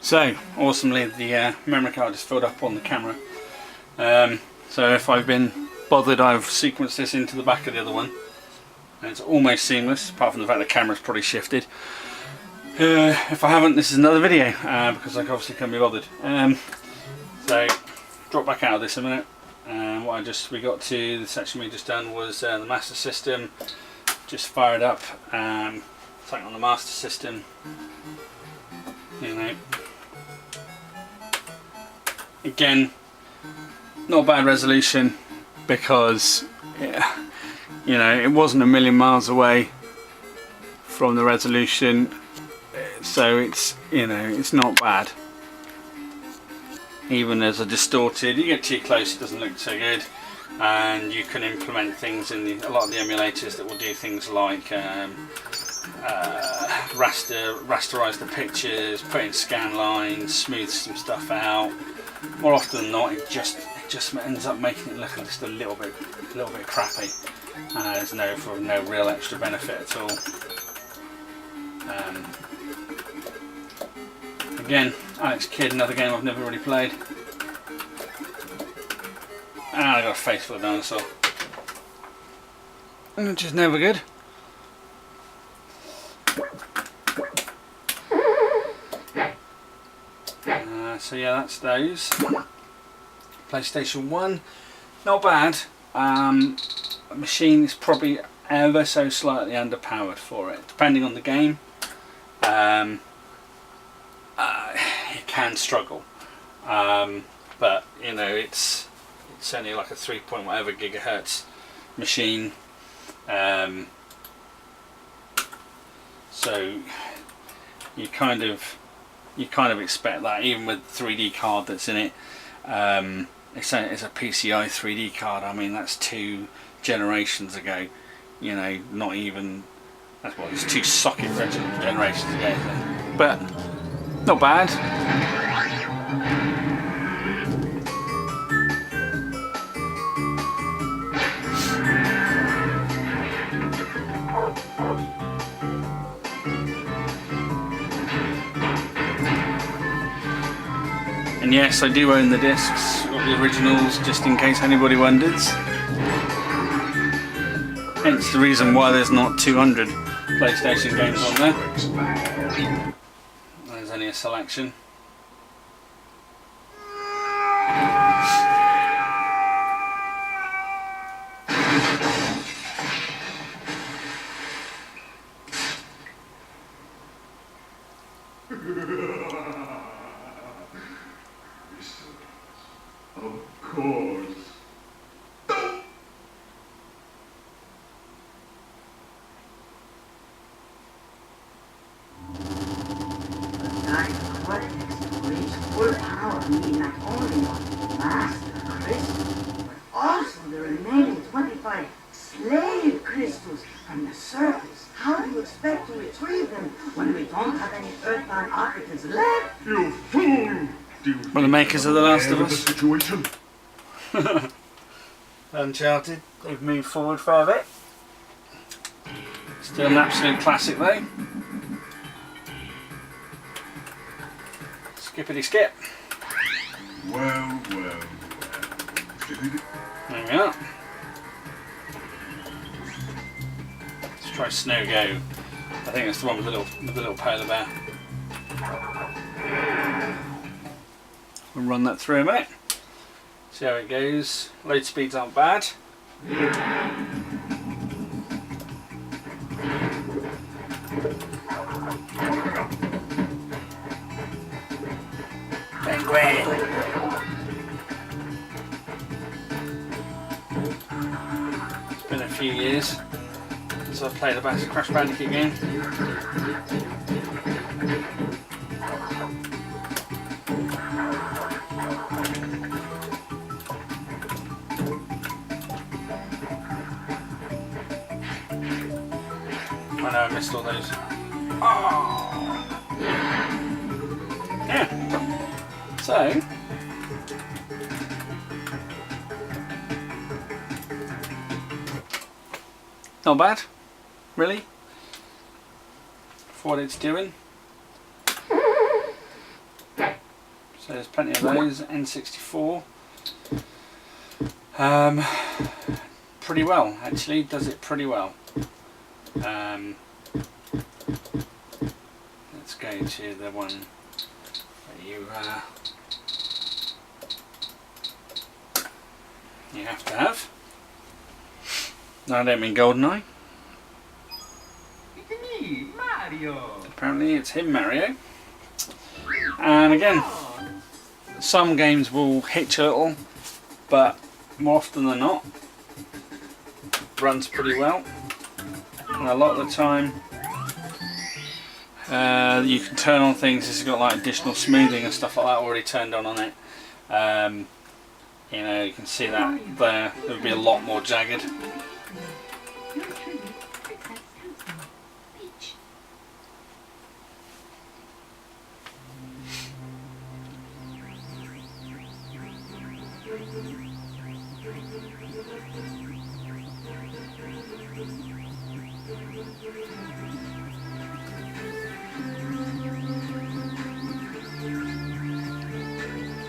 So, awesomely, the memory card is filled up on the camera. So if I've been bothered, I've sequenced this into the back of the other one. And it's almost seamless, apart from the fact the camera's probably shifted. If I haven't, this is another video, because I obviously can't be bothered. So, drop back out of this a minute. We got to, the section we just done was the Master System. Just fired up, something on the Master System. You know. Again, not bad resolution, because you know, it wasn't a million miles away from the resolution, so it's, you know, it's not bad. Even as a distorted, you get too close, it doesn't look so good, and you can implement things in a lot of the emulators that will do things like rasterize the pictures, put in scan lines, smooth some stuff out. More often than not, it just ends up making it look just a little bit crappy. There's no real extra benefit at all. Again, Alex Kidd, another game I've never really played. And I got a face full of dinosaur, which is never good. So yeah, that's those. PlayStation 1, not bad. The machine is probably ever so slightly underpowered for it, depending on the game. It can struggle, but you know, it's only like a 3 point whatever gigahertz machine, so you kind of expect that, even with the 3D card that's in it. It's a PCI 3D card. I mean, that's 2 generations ago. You know, not even, that's what, it's 2 socket generations ago. But not bad. And yes, I do own the discs of the originals, just in case anybody wonders. Hence the reason why there's not 200 PlayStation games on there. There's only a selection. Of course. Full power mean not only on Master Crystals, but also the remaining 25 slave crystals from the surface. How do you expect to retrieve them when we don't have any Earthbound operatives left? You fool! Well, the makers of The Last of Us. Situation. Uncharted, they've moved forward far a bit. Still an absolute classic though. Skippity skip. Well. There we are. Let's try Snow Go. I think that's the one with the little polar bear. We'll run that through a minute. See how it goes. Load speeds aren't bad. Penguin! It's been a few years since I've played a Crash Bandicoot game. I know I missed all those. Oh. Yeah. So. Not bad, really, for what it's doing. So there's plenty of those. N64. Pretty well, actually, does it pretty well. Let's go to the one that you have to have. No, I don't mean GoldenEye. It's me, Mario. Apparently it's him, Mario. And again, some games will hitch a little, but more often than not, runs pretty well. And a lot of the time, you can turn on things. This has got like additional smoothing and stuff like that already turned on it. You know, you can see that there. It would be a lot more jagged.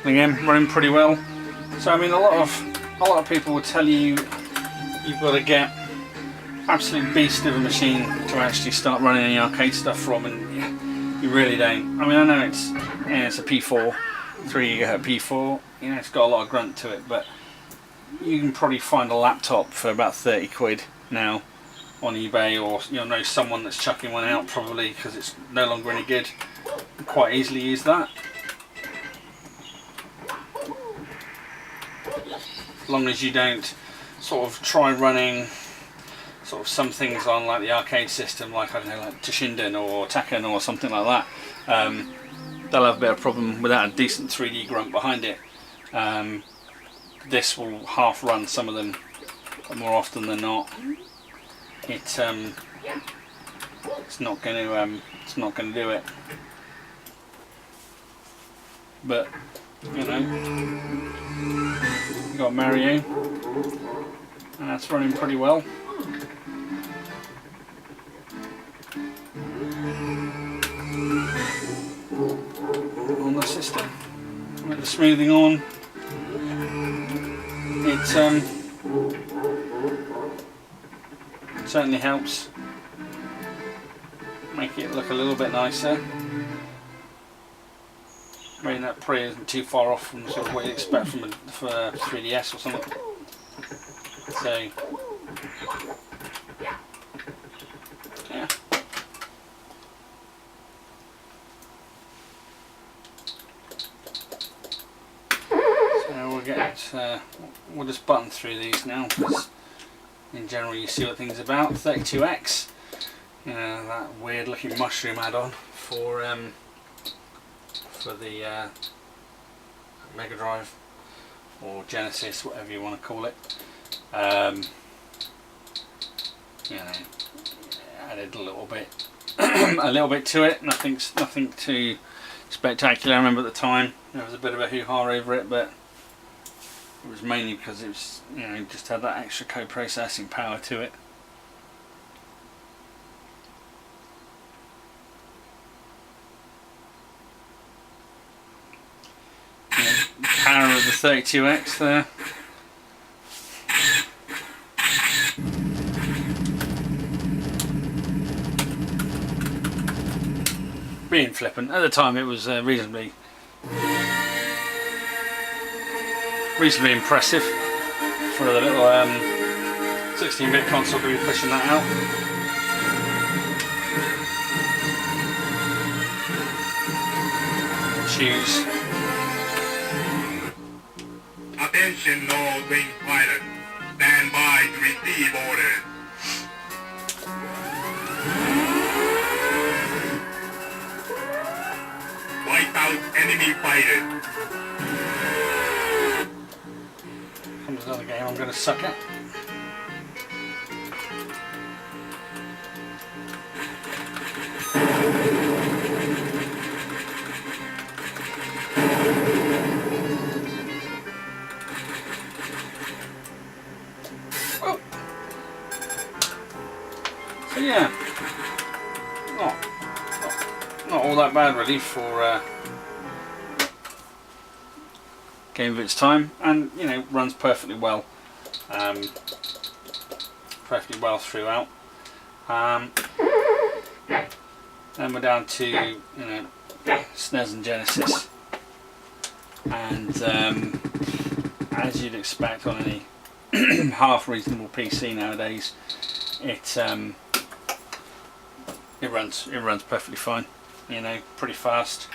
Again, running pretty well. So I mean, a lot of people will tell you you've got to get absolute beast of a machine to actually start running any arcade stuff from, and you really don't. I mean, I know it's a P4, 3 GHz P4. You know, it's got a lot of grunt to it, but you can probably find a laptop for about 30 quid now on eBay, or you'll know someone that's chucking one out probably because it's no longer any good. You can quite easily use that. As long as you don't sort of try running sort of some things on like the arcade system, like I don't know, like Toshinden or Tekken or something like that, they'll have a bit of problem without a decent 3D grunt behind it. This will half run some of them, but more often than not, it's not going to do it. But you know, you got Mario, and that's running pretty well. On the system, with the smoothing on, it certainly helps make it look a little bit nicer. I mean, that probably isn't too far off from sort of what you expect from a 3DS or something. So, yeah. So we'll get, we'll just button through these now, because in general you see what things are about. 32X, you know, that weird looking mushroom add-on for the Megadrive or Genesis, whatever you want to call it. You know, added a little bit, a little bit to it. Nothing too spectacular. I remember at the time there was a bit of a hoo-ha over it, but it was mainly because it was, you know, just had that extra co-processing power to it. Power of the 32X there. Being flippant, at the time it was reasonably impressive for the little 16-bit console to be pushing that out. Choose. Attention all wing pilots. Stand by to receive orders. Wipe out enemy fighters. Comes another game I'm going to suck at. So yeah, not all that bad really for game of its time, and you know, runs perfectly well. Perfectly well throughout. Then we're down to, you know, SNES and Genesis, and as you'd expect on any half reasonable PC nowadays, it runs perfectly fine. You know, pretty fast.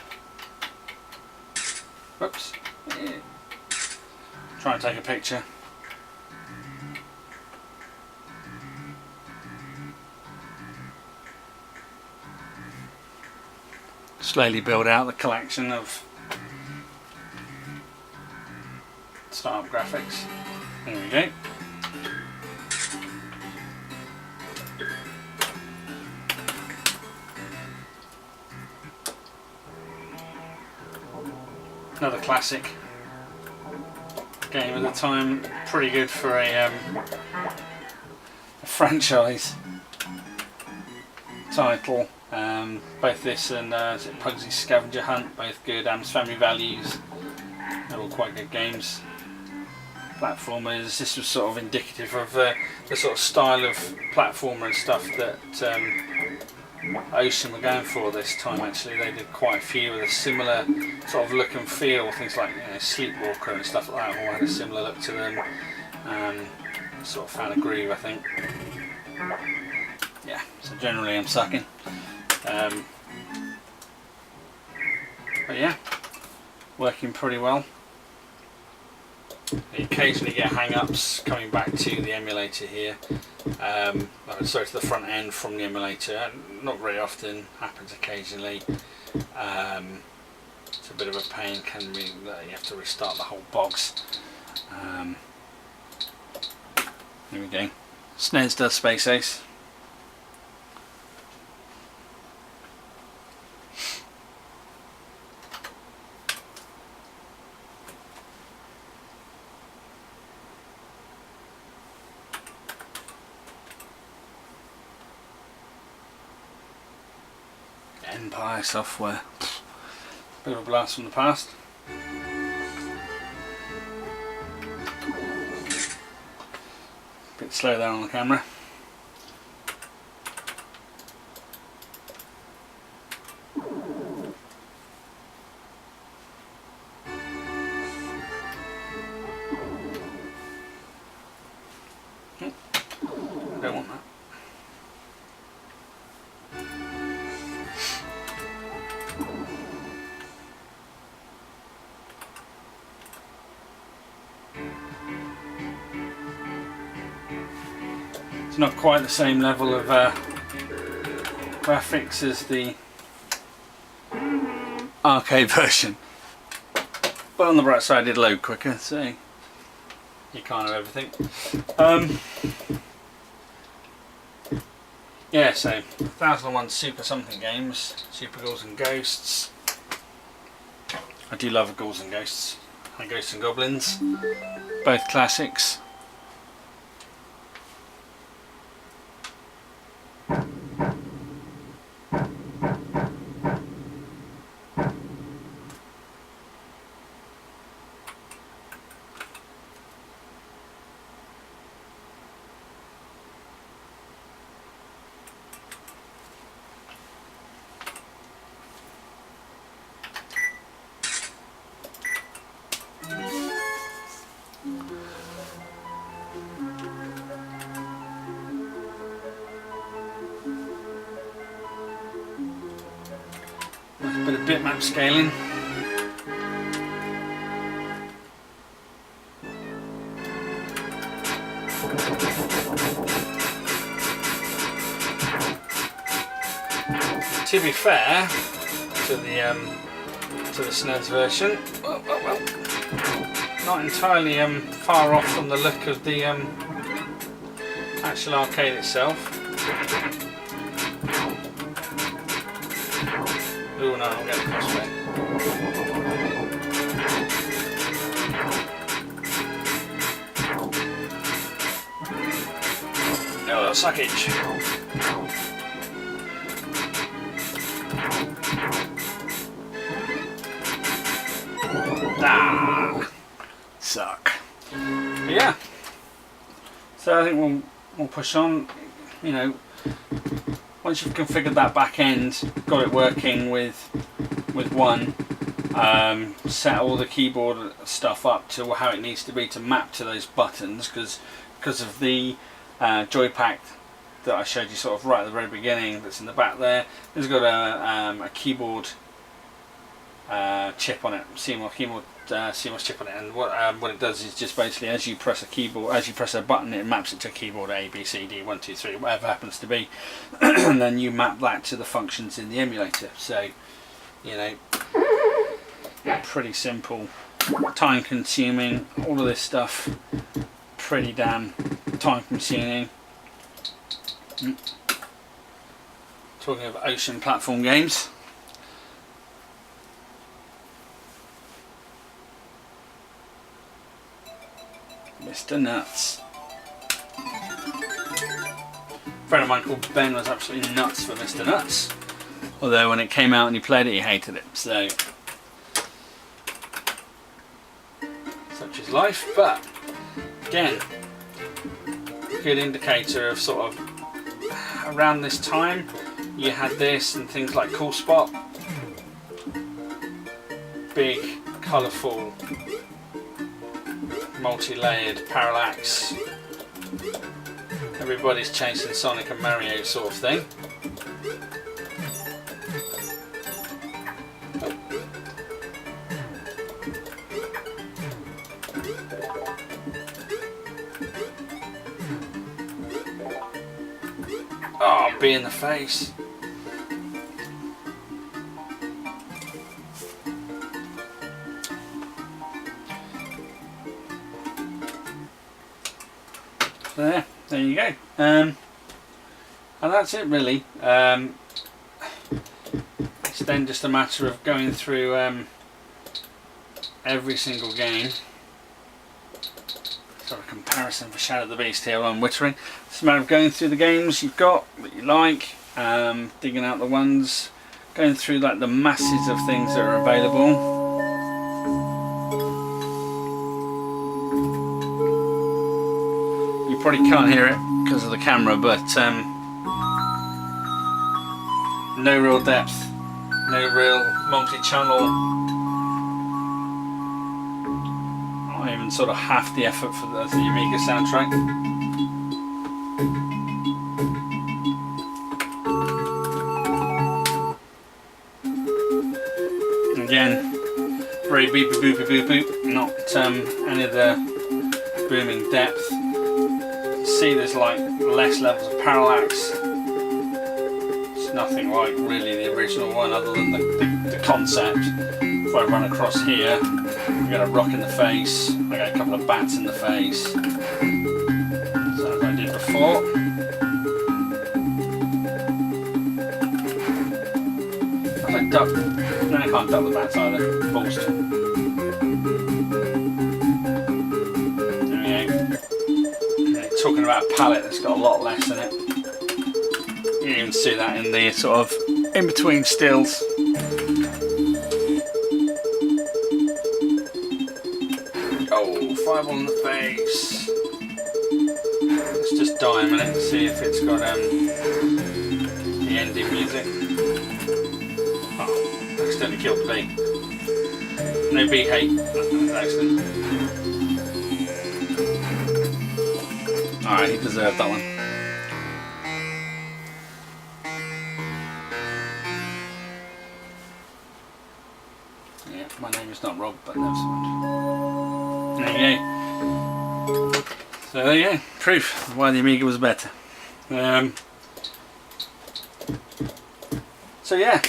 Whoops. Yeah. Try and take a picture. Slowly build out the collection of start graphics. There we go. Another classic game of the time, pretty good for a franchise title. Both this and Pugsy's Scavenger Hunt, both good. Family Values, they're all quite good games. Platformers, this was sort of indicative of the sort of style of platformer and stuff that Ocean were going for this time. Actually, they did quite a few with a similar sort of look and feel. Things like, you know, Sleepwalker and stuff like that all had a similar look to them. Sort of found a groove, I think. Yeah, so generally I'm sucking. But yeah, working pretty well. I occasionally get hang-ups coming back to the emulator here. Sorry, to the front end from the emulator. Not very often, happens occasionally. It's a bit of a pain, can be, you have to restart the whole box. Here we go. SNES does Space Ace. Empire Software. Bit of a blast from the past. Bit slow there on the camera. I don't want that. It's not quite the same level of graphics as the arcade version, but on the bright side it did load quicker, so you can't have everything. Yeah, so 1001 Super something games, Super Ghouls and Ghosts. I do love Ghouls and Ghosts, and Ghosts and Goblins, both classics. Bit of bitmap scaling. To be fair to the SNES version, well, not entirely far off from the look of the actual arcade itself. Oh no, I'm getting crossfit. Oh, suckage. Ah. suck. But yeah. So I think we'll push on. You know, once you've configured that back end, got it working with one, set all the keyboard stuff up to how it needs to be to map to those buttons, because of the joypack that I showed you sort of right at the very beginning that's in the back there. It's got a keyboard chip on it, CMOS chip on it, and what it does is just basically as you press a button, it maps it to a keyboard A, B, C, D, 1, 2, 3, whatever happens to be, and then you map that to the functions in the emulator. So, you know, pretty simple, time consuming, all of this stuff, pretty damn time consuming. Talking of ocean platform games, Mr. Nutz. A friend of mine called Ben was absolutely nuts for Mr. Nutz, although when it came out and he played it, he hated it. So such is life. But again, good indicator of sort of around this time you had this and things like Cool Spot, big, colourful, multi-layered parallax, everybody's chasing Sonic and Mario sort of thing. Oh, be in the face. There you go. And that's it really. It's then just a matter of going through every single game. Sort of comparison for Shadow of the Beast here while I'm whittering. It's a matter of going through the games you've got that you like, digging out the ones, going through like the masses of things that are available. You probably can't hear it because of the camera, but no real depth, no real multi-channel, not even sort of half the effort for the Amiga soundtrack. Again, very beep boop boop boop boop, not any of the booming depth. See, there's like less levels of parallax. It's nothing like really the original one, other than the concept. If I run across here, I get a rock in the face, I get a couple of bats in the face. So as I did before. As I duck, no, I can't duck the bats either. Balls. Talking about a palette that's got a lot less in it. You can even see that in the sort of in between stills. Oh, fireball in the face. Let's just die a minute and see if it's got the ending music. Oh, accidentally killed the bee. No bee hate. That's excellent. Alright, he deserved that one. Yeah, my name is not Rob, but never mind. There you go. So there you go. Proof of why the Amiga was better. So yeah.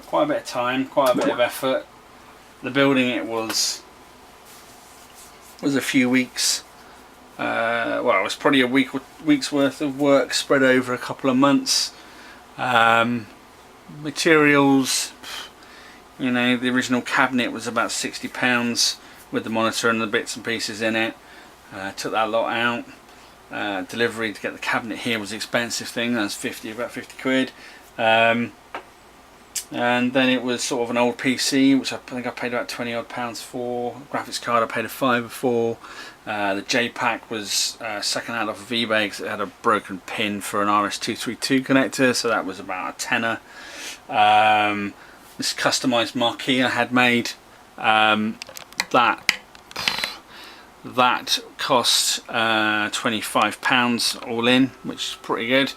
Quite a bit of time, quite a bit of effort. The building it was a few weeks. Well, it was probably a week's worth of work spread over a couple of months. Materials, you know, the original cabinet was about £60 with the monitor and the bits and pieces in it. Took that lot out. Delivery to get the cabinet here was an expensive thing. That's about 50 quid. And then it was sort of an old PC, which I think I paid about £20 for. Graphics card I paid a £5 for. The J-Pack was second hand off of eBay because it had a broken pin for an RS-232 connector, so that was about a tenner. This customised marquee I had made, that cost £25 all in, which is pretty good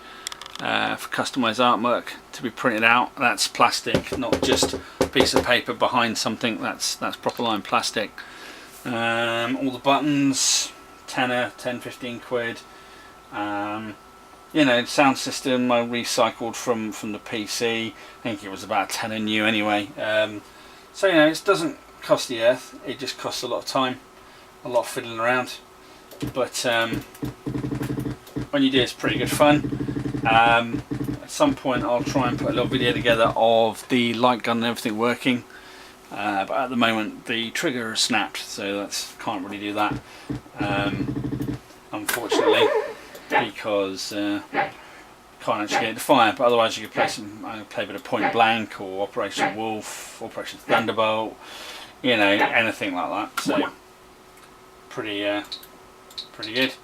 for customised artwork to be printed out. That's plastic, not just a piece of paper behind something. That's proper line plastic. All the buttons, tenner, 10-15 quid. You know, sound system I recycled from the PC. I think it was about a tenner new anyway. So you know, it doesn't cost the earth. It just costs a lot of time, a lot of fiddling around. But when you do, it's pretty good fun. At some point, I'll try and put a little video together of the light gun and everything working. But at the moment, the trigger has snapped, so can't really do that. Unfortunately. Because can't actually get it to fire, but otherwise you could play a bit of Point Blank or Operation Wolf, Operation Thunderbolt, you know, anything like that. So pretty good.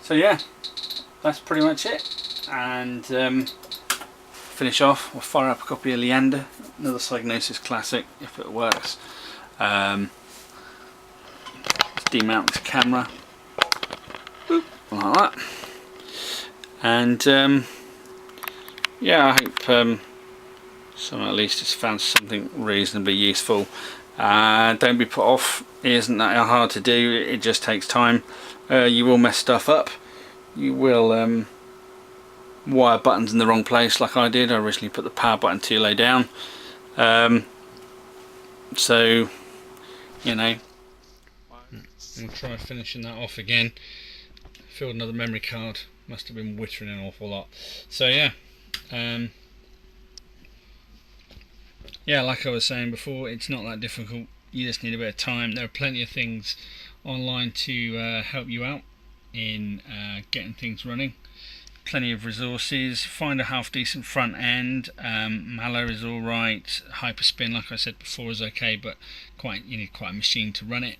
So yeah, that's pretty much it. And finish off, we'll fire up a copy of Leander, another Psygnosis classic if it works. Demount the camera, boop, like that, and yeah, I hope someone at least has found something reasonably useful. Don't be put off, it isn't that hard to do, it just takes time. You will mess stuff up, you will wire buttons in the wrong place like I did. I originally put the power button too low down, so you know, we'll try finishing that off again. Filled another memory card, must have been wittering an awful lot. So yeah, yeah, like I was saying before, it's not that difficult, you just need a bit of time. There are plenty of things online to help you out in getting things running. Plenty of resources. Find a half decent front end. Mallow is alright. Hyperspin, like I said before, is okay, but you need quite a machine to run it.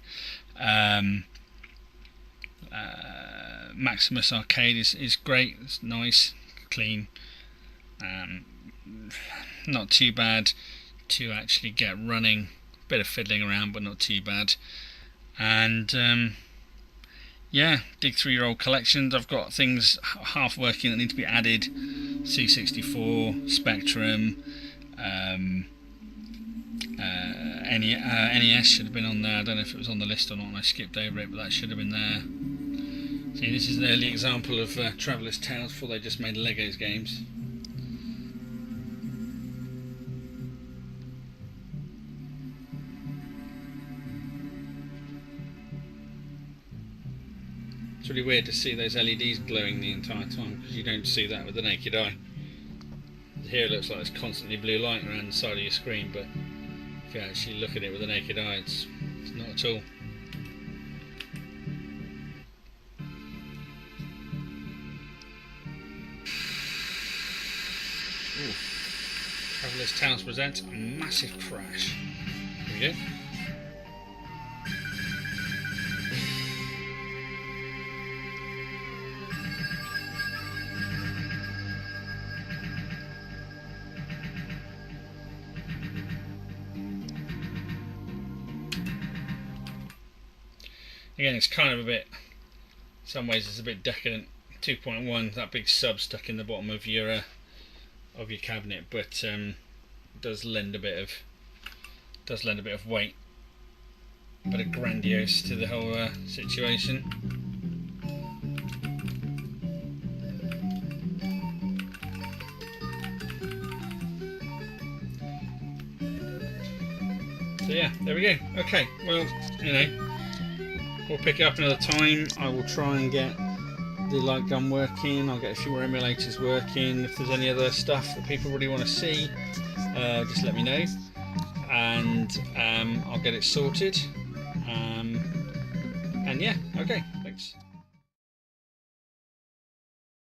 Maximus Arcade is great, it's nice, clean, not too bad to actually get running, bit of fiddling around but not too bad. And yeah, dig through your old collections. I've got things half working that need to be added. C64, Spectrum, NES should have been on there. I don't know if it was on the list or not and I skipped over it, but that should have been there. See, this is an early example of Traveller's Tales before they just made Legos games. It's really weird to see those LEDs glowing the entire time because you don't see that with the naked eye. Here it looks like it's constantly blue light around the side of your screen, but if you actually look at it with the naked eye, it's not at all. Ooh. Traveller's Tales presents a massive crash. Here we go. Again, it's kind of a bit, in some ways it's a bit decadent. 2.1, that big sub stuck in the bottom of your cabinet, but does lend a bit of weight, a bit of grandiose to the whole situation. So yeah, there we go. Okay, well, you know, we'll pick it up another time. I will try and get the light gun working. I'll get a few more emulators working. If there's any other stuff that people really want to see, just let me know, and I'll get it sorted. And yeah, okay.